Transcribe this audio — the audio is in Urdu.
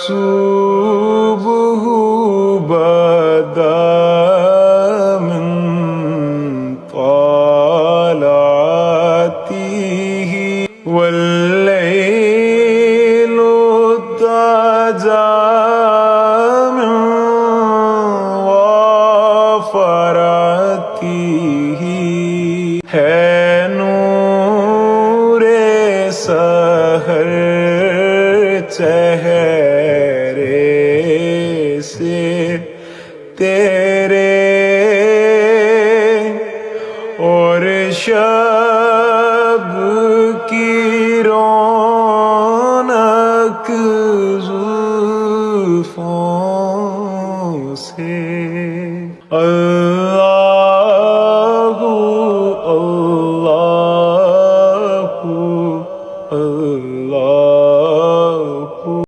صبح بدا من طلعته والليل تجا من وفرته ہے نور سحر چہرے سے تیرے اور شب کی رونق زلفوں سے